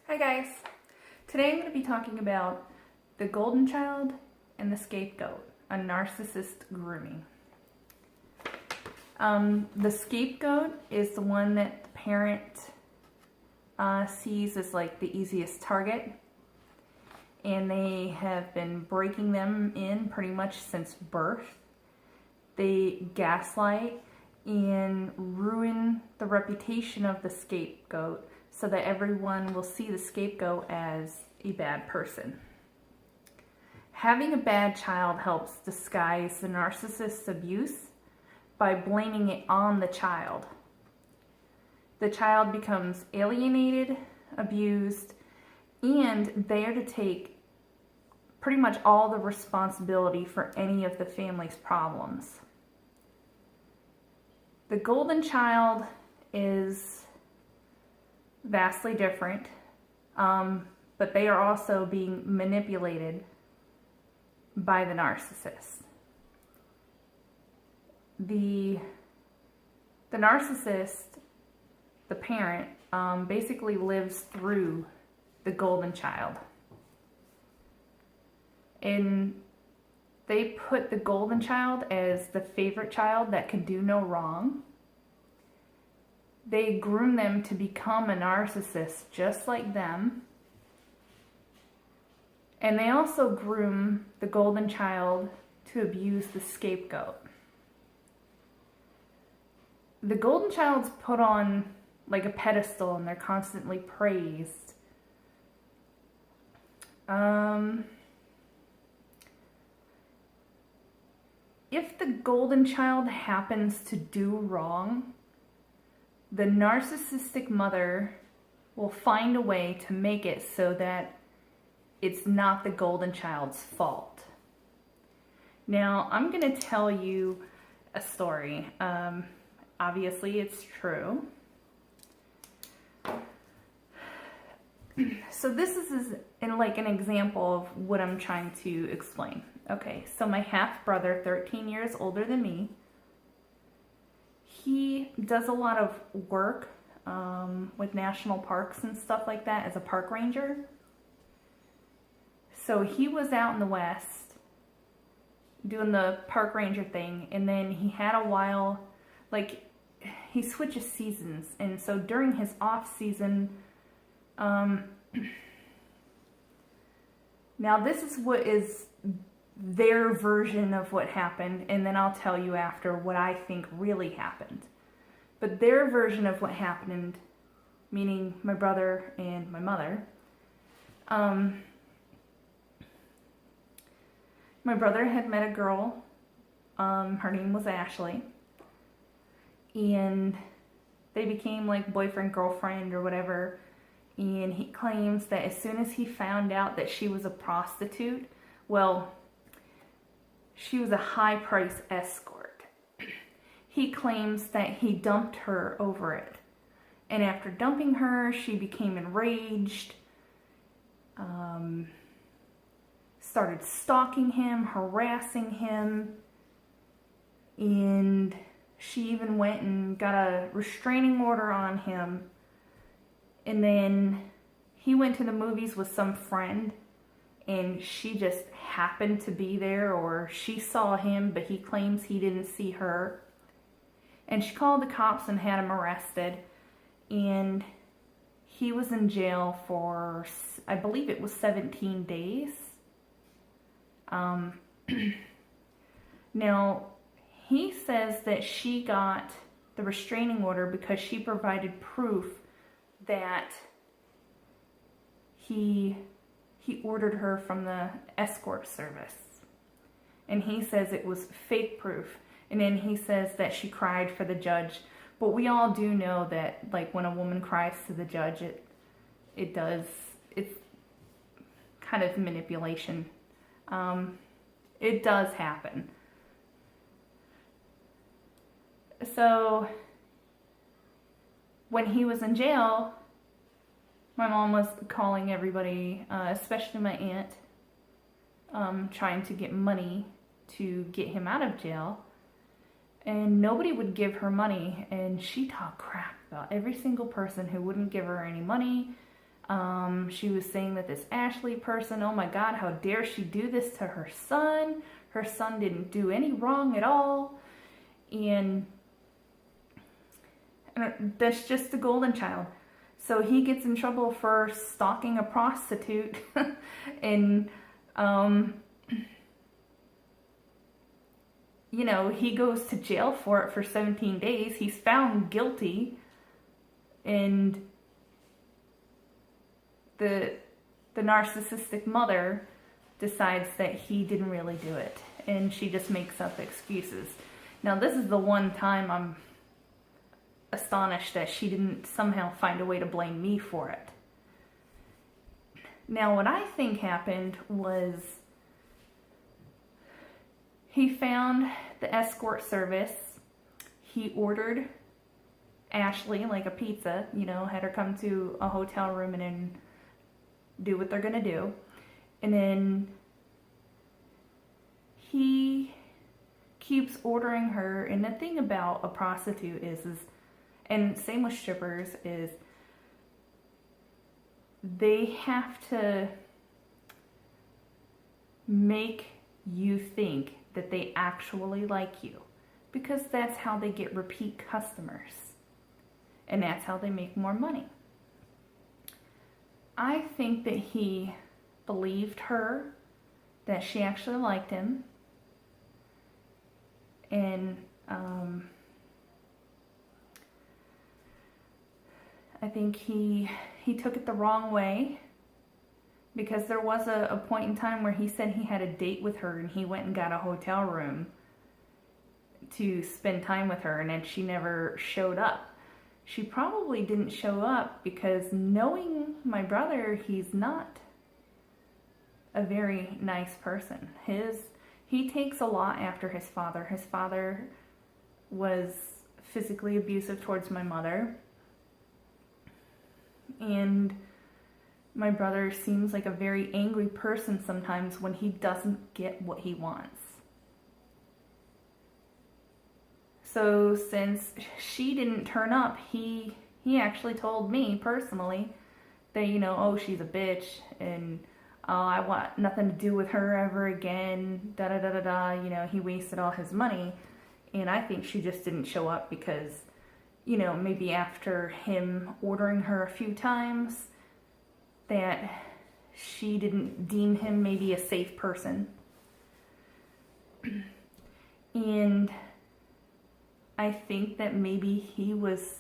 Hi guys! Today I'm going to be talking about the golden child and the scapegoat, a narcissist grooming. The scapegoat is the one that the parent sees as like the easiest target, and they have been breaking them in pretty much since birth. They gaslight and ruin the reputation of the scapegoat so that everyone will see the scapegoat as a bad person. Having a bad child helps disguise the narcissist's abuse by blaming it on the child. The child becomes alienated, abused, and they are to take pretty much all the responsibility for any of the family's problems. The golden child is vastly different, but they are also being manipulated by the narcissist. The narcissist, the parent, basically lives through the golden child. And they put the golden child as the favorite child that can do no wrong. They groom them to become a narcissist just like them. And they also groom the golden child to abuse the scapegoat. The golden child's put on like a pedestal and they're constantly praised. If the golden child happens to do wrong, the narcissistic mother will find a way to make it so that it's not the golden child's fault. Now, I'm going to tell you a story. Obviously, it's true. So this is like an example of what I'm trying to explain. Okay, so my half-brother, 13 years older than me, he does a lot of work with national parks and stuff like that as a park ranger. So he was out in the West doing the park ranger thing, and then he had a while, like, he switches seasons, and so during his off season, now this is what is their version of what happened, and then I'll tell you after what I think really happened. But their version of what happened, meaning my brother and my mother, my brother had met a girl, her name was Ashley, and they became like boyfriend, girlfriend, or whatever, and he claims that as soon as he found out that she was a prostitute, well, she was a high-price escort. He claims that he dumped her over it. And after dumping her, she became enraged, started stalking him, harassing him, and she even went and got a restraining order on him. And then he went to the movies with some friend, and she just happened to be there, or she saw him, but he claims he didn't see her. And she called the cops and had him arrested, and he was in jail for, I believe it was 17 days. Now, he says that she got the restraining order because she provided proof that he ordered her from the escort service. And he says it was fake proof. And then he says that she cried for the judge. But we all do know that, like, when a woman cries to the judge, it's kind of manipulation. It does happen. So when he was in jail, my mom was calling everybody, especially my aunt, trying to get money to get him out of jail. And nobody would give her money, and she talked crap about every single person who wouldn't give her any money. She was saying that this Ashley person, oh my God, how dare she do this to her son? Her son didn't do any wrong at all. And that's just the golden child. So he gets in trouble for stalking a prostitute and, you know, he goes to jail for it for 17 days. He's found guilty, and the narcissistic mother decides that he didn't really do it, and she just makes up excuses. Now, this is the one time I'm astonished that she didn't somehow find a way to blame me for it. Now, what I think happened was he found the escort service. He ordered Ashley like a pizza, you know, had her come to a hotel room and then do what they're gonna do. And then he keeps ordering her. And the thing about a prostitute is and same with strippers, is they have to make you think that they actually like you, because that's how they get repeat customers, and that's how they make more money. I think that he believed her, that she actually liked him, and I think he took it the wrong way, because there was a point in time where he said he had a date with her and he went and got a hotel room to spend time with her, and then she never showed up. She probably didn't show up because, knowing my brother, he's not a very nice person. He takes a lot after his father. His father was physically abusive towards my mother, and my brother seems like a very angry person sometimes when he doesn't get what he wants. So since she didn't turn up, he actually told me personally that, you know, oh, she's a bitch, and I want nothing to do with her ever again, da-da-da-da-da. You know, he wasted all his money, and I think she just didn't show up because, you know, maybe after him ordering her a few times, that she didn't deem him maybe a safe person. And I think that maybe he was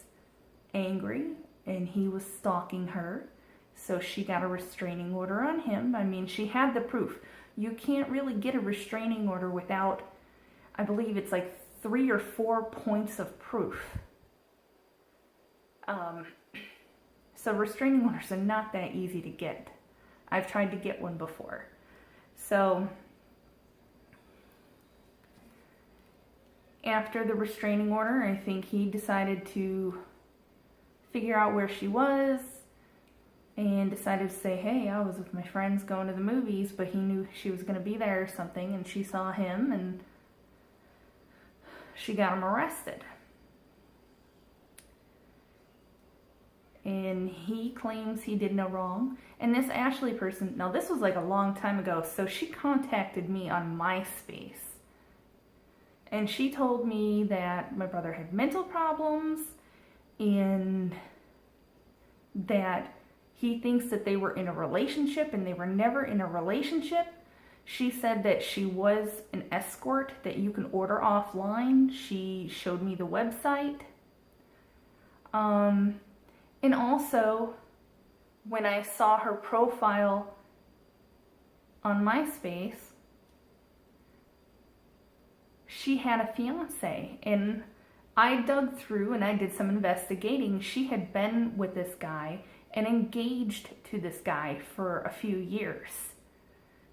angry and he was stalking her, so she got a restraining order on him. I mean, she had the proof. You can't really get a restraining order without, I believe it's like 3 or 4 points of proof. So restraining orders are not that easy to get. I've tried to get one before. So after the restraining order, I think he decided to figure out where she was and decided to say, hey, I was with my friends going to the movies, but he knew she was going to be there or something, and she saw him and she got him arrested. And he claims he did no wrong. And this Ashley person, now this was like a long time ago, so she contacted me on MySpace. And she told me that my brother had mental problems and that he thinks that they were in a relationship, and they were never in a relationship. She said that she was an escort that you can order offline. She showed me the website. And also, when I saw her profile on MySpace, she had a fiance, and I dug through and I did some investigating. She had been with this guy and engaged to this guy for a few years.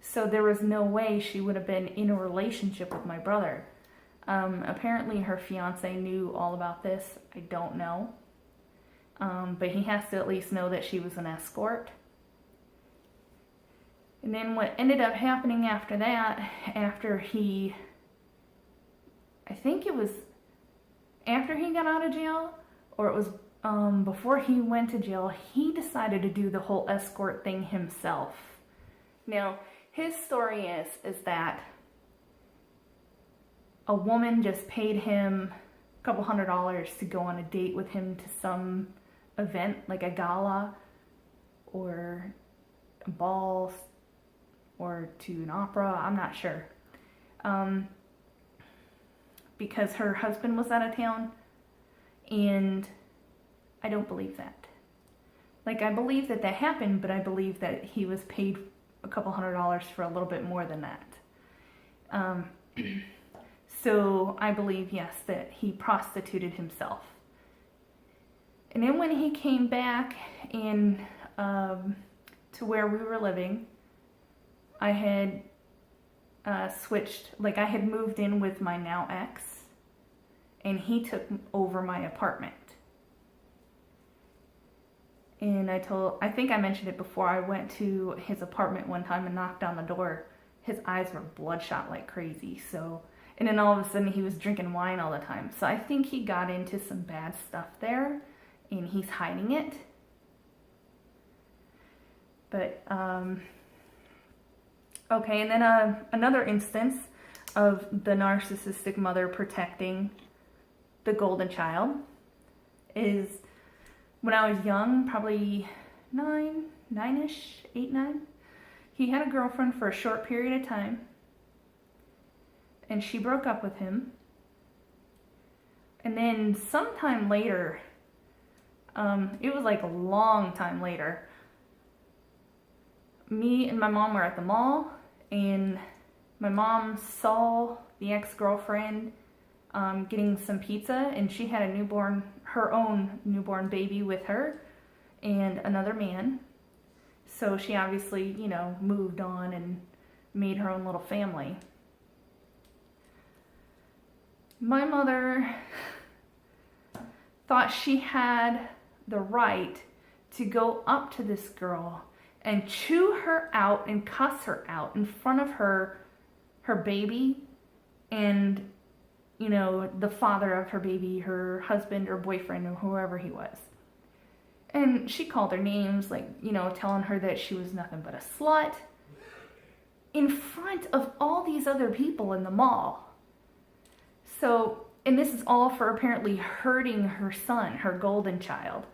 So there was no way she would have been in a relationship with my brother. Apparently her fiance knew all about this. I don't know. But he has to at least know that she was an escort. And then what ended up happening after that, after he, I think it was after he got out of jail, or it was before he went to jail, he decided to do the whole escort thing himself. Now, his story is that a woman just paid him a couple $100s to go on a date with him to some event, like a gala or a ball or to an opera, I'm not sure. Because her husband was out of town, and I don't believe that. Like, I believe that happened, but I believe that he was paid a couple $100s for a little bit more than that. So I believe, yes, that he prostituted himself. And then when he came back in to where we were living, I had switched, like I had moved in with my now ex, and he took over my apartment. And I think I mentioned it before, I went to his apartment one time and knocked on the door. His eyes were bloodshot like crazy, so, and then all of a sudden he was drinking wine all the time. So I think he got into some bad stuff there, and he's hiding it. But, okay, and then another instance of the narcissistic mother protecting the golden child is when I was young, probably nine-ish, 8, 9. He had a girlfriend for a short period of time, and she broke up with him. And then sometime later, it was like a long time later, me and my mom were at the mall, and my mom saw the ex-girlfriend getting some pizza, and she had her own newborn baby with her and another man. So she obviously, you know, moved on and made her own little family. My mother thought she had the right to go up to this girl and chew her out and cuss her out in front of her baby and, you know, the father of her baby, her husband or boyfriend or whoever he was. And she called her names, like, you know, telling her that she was nothing but a slut in front of all these other people in the mall. So, and this is all for apparently hurting her son, her golden child.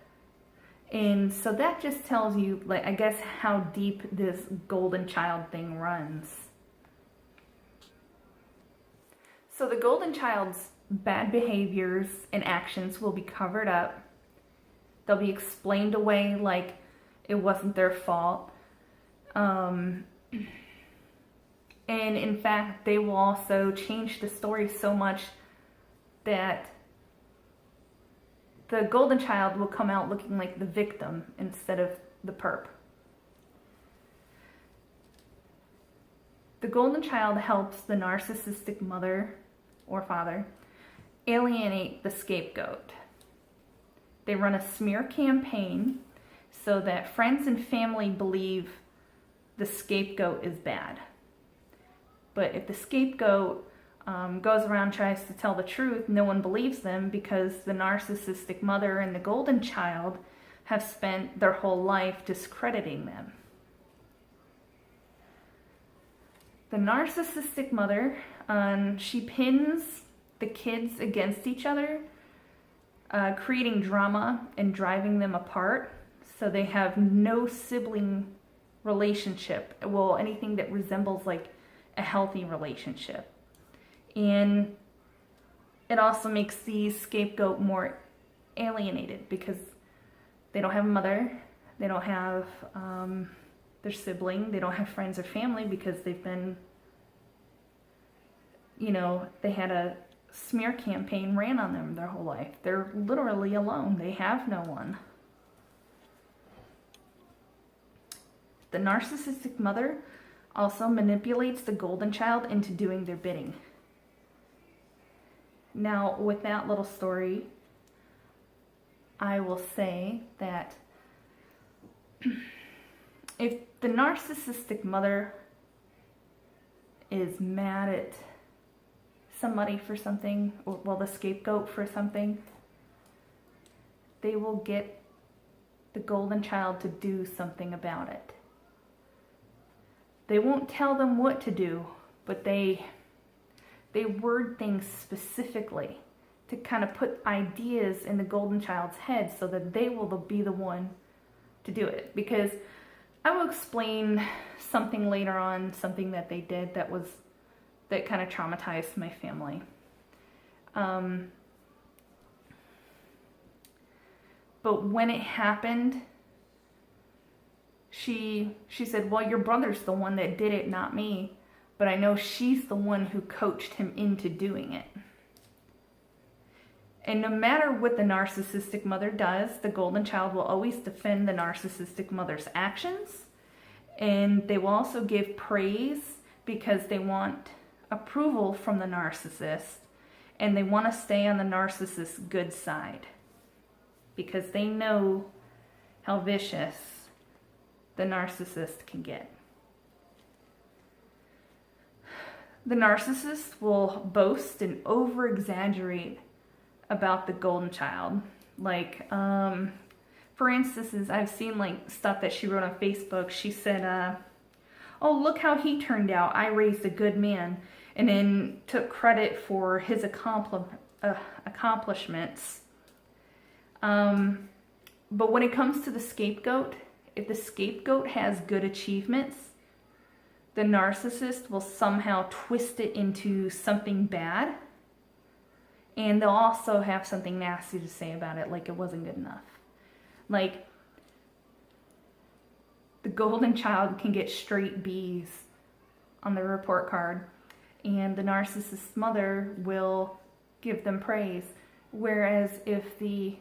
And so that just tells you, like, I guess how deep this golden child thing runs. So the golden child's bad behaviors and actions will be covered up. They'll be explained away like it wasn't their fault. And in fact, they will also change the story so much that the golden child will come out looking like the victim instead of the perp. The golden child helps the narcissistic mother or father alienate the scapegoat. They run a smear campaign so that friends and family believe the scapegoat is bad. But if the scapegoat goes around, tries to tell the truth, no one believes them because the narcissistic mother and the golden child have spent their whole life discrediting them. The narcissistic mother, she pins the kids against each other, creating drama and driving them apart so they have no sibling relationship. Well, anything that resembles like a healthy relationship. And it also makes the scapegoat more alienated because they don't have a mother, they don't have their sibling, they don't have friends or family because they've been, you know, they had a smear campaign ran on them their whole life. They're literally alone. They have no one. The narcissistic mother also manipulates the golden child into doing their bidding. Now, with that little story, I will say that if the narcissistic mother is mad at somebody for something, or well, the scapegoat for something, they will get the golden child to do something about it. They won't tell them what to do, but they word things specifically to kind of put ideas in the golden child's head so that they will be the one to do it. Because I will explain something later on, something that they did that kind of traumatized my family. But when it happened, she said, well, your brother's the one that did it, not me. But I know she's the one who coached him into doing it. And no matter what the narcissistic mother does, the golden child will always defend the narcissistic mother's actions. And they will also give praise because they want approval from the narcissist. And they want to stay on the narcissist's good side. Because they know how vicious the narcissist can get. The narcissist will boast and over-exaggerate about the golden child. Like, for instance, I've seen like stuff that she wrote on Facebook. She said, oh, look how he turned out. I raised a good man. And then took credit for his accomplishments. But when it comes to the scapegoat, if the scapegoat has good achievements, the narcissist will somehow twist it into something bad. And they'll also have something nasty to say about it, like it wasn't good enough. Like, the golden child can get straight B's on the report card, and the narcissist's mother will give them praise. Whereas if the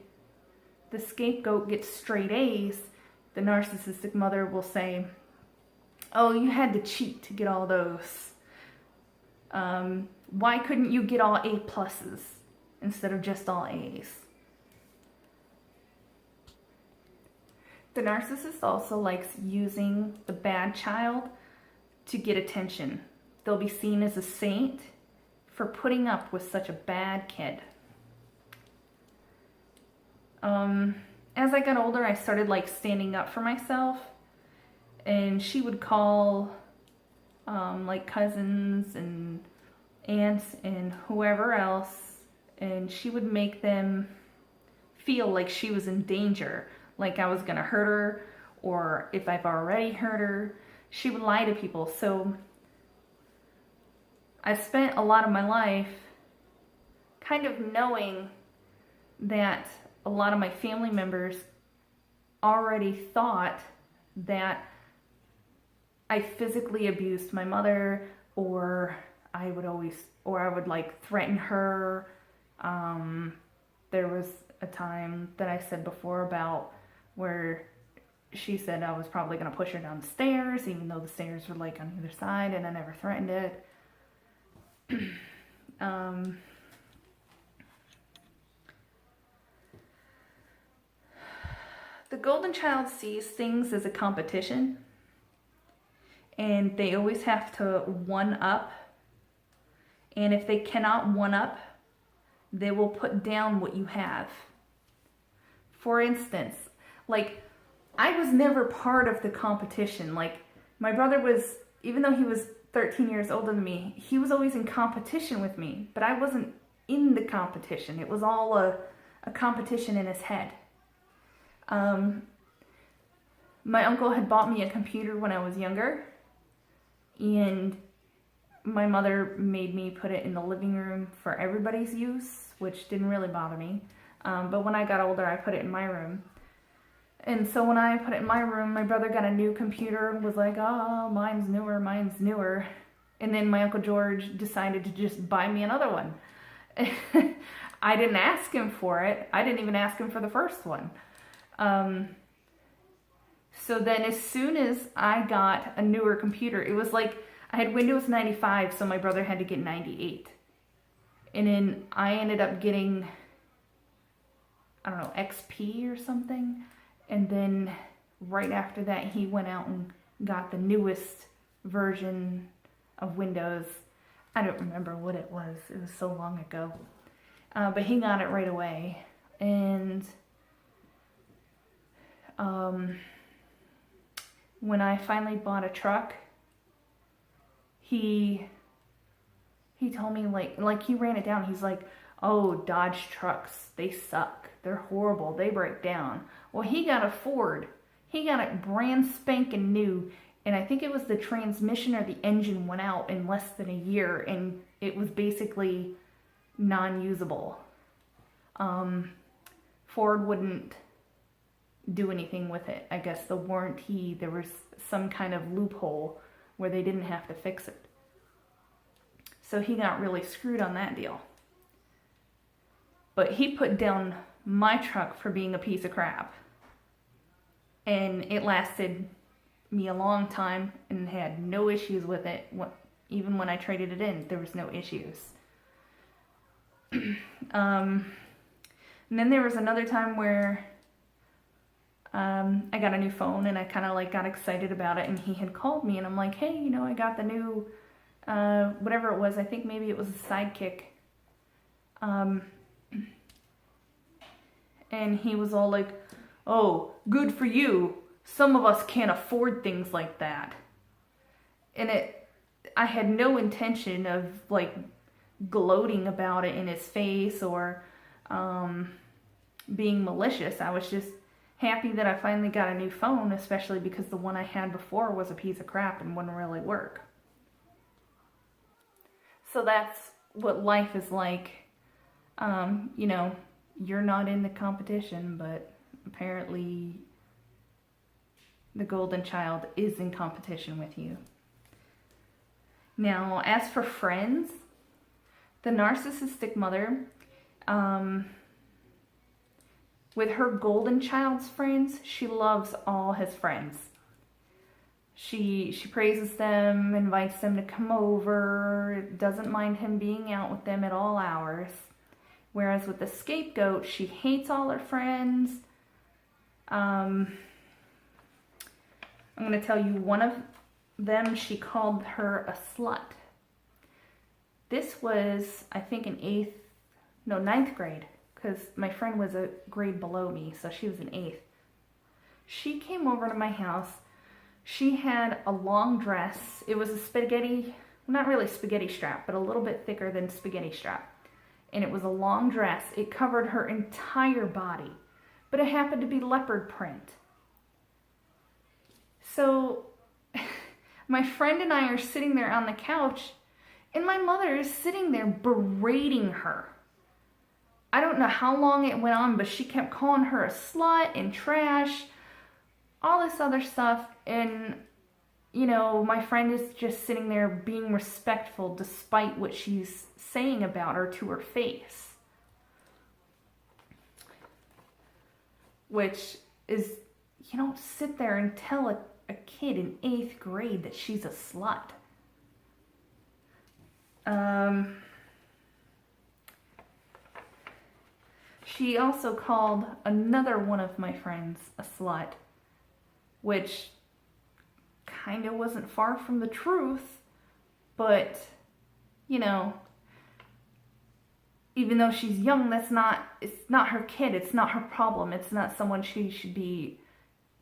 scapegoat gets straight A's, the narcissistic mother will say, oh, you had to cheat to get all those. Why couldn't you get all A+ instead of just all A's? The narcissist also likes using the bad child to get attention. They'll be seen as a saint for putting up with such a bad kid. As I got older, I started like standing up for myself, and she would call like cousins and aunts and whoever else, and she would make them feel like she was in danger, like I was gonna hurt her, or if I've already hurt her. She would lie to people. So I spent a lot of my life kind of knowing that a lot of my family members already thought that I physically abused my mother, or I would like threaten her. There was a time that I said before about where she said I was probably going to push her down the stairs, even though the stairs were like on either side, and I never threatened it. The golden child sees things as a competition, and they always have to one-up. And if they cannot one-up, they will put down what you have. For instance, like, I was never part of the competition. Like, my brother was, even though he was 13 years older than me, he was always in competition with me, but I wasn't in the competition. It was all a competition in his head. My uncle had bought me a computer when I was younger, and my mother made me put it in the living room for everybody's use, which didn't really bother me. But when I got older, I put it in my room. And so when I put it in my room, my brother got a new computer and was like, oh, mine's newer. And then my Uncle George decided to just buy me another one. I didn't ask him for it. I didn't even ask him for the first one. So then as soon as I got a newer computer, it was like I had Windows 95, so my brother had to get 98. And then I ended up getting, I don't know, XP or something. And then right after that, he went out and got the newest version of Windows. I don't remember what it was. It was so long ago. But he got it right away. And When I finally bought a truck, he told me, like he ran it down. He's like, oh, Dodge trucks, they suck. They're horrible. They break down. Well, he got a Ford. He got it brand spanking new. And I think it was the transmission or the engine went out in less than a year. And it was basically non-usable. Ford wouldn't do anything with it. I guess the warranty, there was some kind of loophole where they didn't have to fix it. So he got really screwed on that deal. But he put down my truck for being a piece of crap. And it lasted me a long time and had no issues with it. Even when I traded it in, there was no issues. And then there was another time where I got a new phone and I kind of like got excited about it, and he had called me and I'm like, hey, I got the new, whatever it was, I think maybe it was a Sidekick. And he was all like, oh, good for you. Some of us can't afford things like that. And I had no intention of like gloating about it in his face or being malicious. I was just happy that I finally got a new phone, especially because the one I had before was a piece of crap and wouldn't really work. So that's what life is like. You're not in the competition, but apparently the golden child is in competition with you. Now, as for friends, the narcissistic mother, with her golden child's friends, she loves all his friends. She praises them, invites them to come over, doesn't mind him being out with them at all hours. Whereas with the scapegoat, she hates all her friends. I'm going to tell you one of them, she called her a slut. This was, I think, in ninth grade, because my friend was a grade below me, so she was in 8th. She came over to my house. She had a long dress. It was a spaghetti, not really spaghetti strap, but a little bit thicker than spaghetti strap. And it was a long dress. It covered her entire body, but it happened to be leopard print. So my friend and I are sitting there on the couch, and my mother is sitting there berating her. I don't know how long it went on, but she kept calling her a slut and trash, all this other stuff. And, my friend is just sitting there being respectful despite what she's saying about her to her face. Which is, you don't sit there and tell a kid in 8th grade that she's a slut. She also called another one of my friends a slut, which kind of wasn't far from the truth, but, even though she's young, it's not her kid, it's not her problem, it's not someone she should be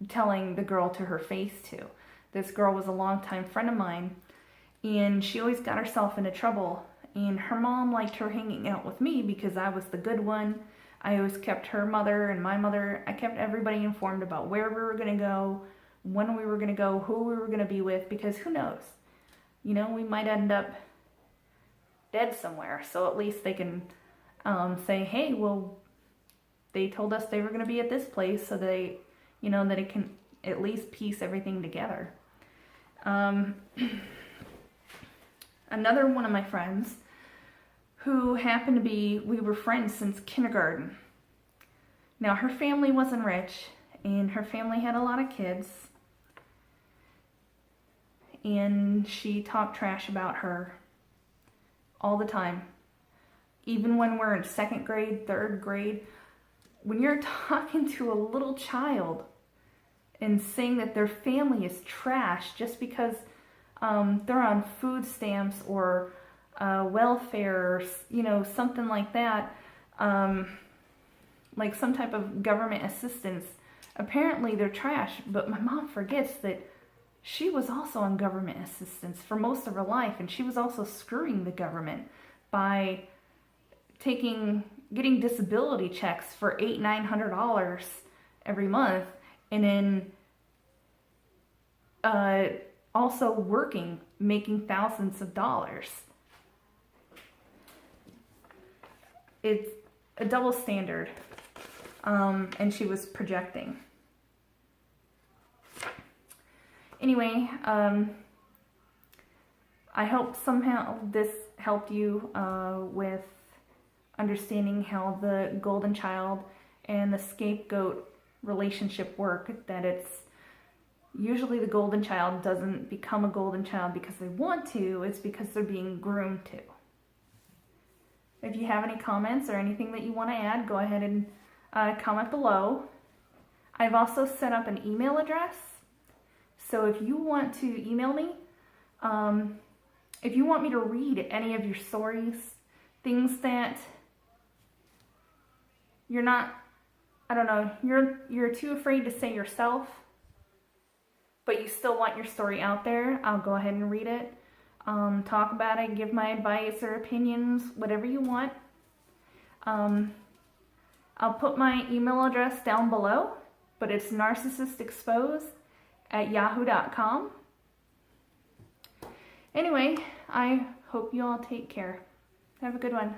telling the girl to her face to. This girl was a longtime friend of mine, and she always got herself into trouble, and her mom liked her hanging out with me because I was the good one. I always kept her mother and my mother, I kept everybody informed about where we were going to go, when we were going to go, who we were going to be with, because who knows? We might end up dead somewhere, so at least they can say, hey, well, they told us they were going to be at this place, so they, that it can at least piece everything together. Another one of my friends, who happened to be, we were friends since kindergarten. Now, her family wasn't rich, and her family had a lot of kids, and she talked trash about her all the time. Even when we're in 2nd grade, 3rd grade, when you're talking to a little child and saying that their family is trash just because they're on food stamps or welfare, something like that, like some type of government assistance, apparently they're trash, but my mom forgets that she was also on government assistance for most of her life, and she was also screwing the government by getting disability checks for $800-900 every month, and then also working, making thousands of dollars. It's a double standard, and she was projecting. Anyway, I hope somehow this helped you with understanding how the golden child and the scapegoat relationship work, that it's usually the golden child doesn't become a golden child because they want to, it's because they're being groomed to. If you have any comments or anything that you want to add, go ahead and comment below. I've also set up an email address, so if you want to email me, if you want me to read any of your stories, things that you're not, I don't know, you're too afraid to say yourself, but you still want your story out there, I'll go ahead and read it, talk about it, give my advice or opinions, whatever you want. I'll put my email address down below, but it's NarcissistExposed@yahoo.com. Anyway, I hope you all take care. Have a good one.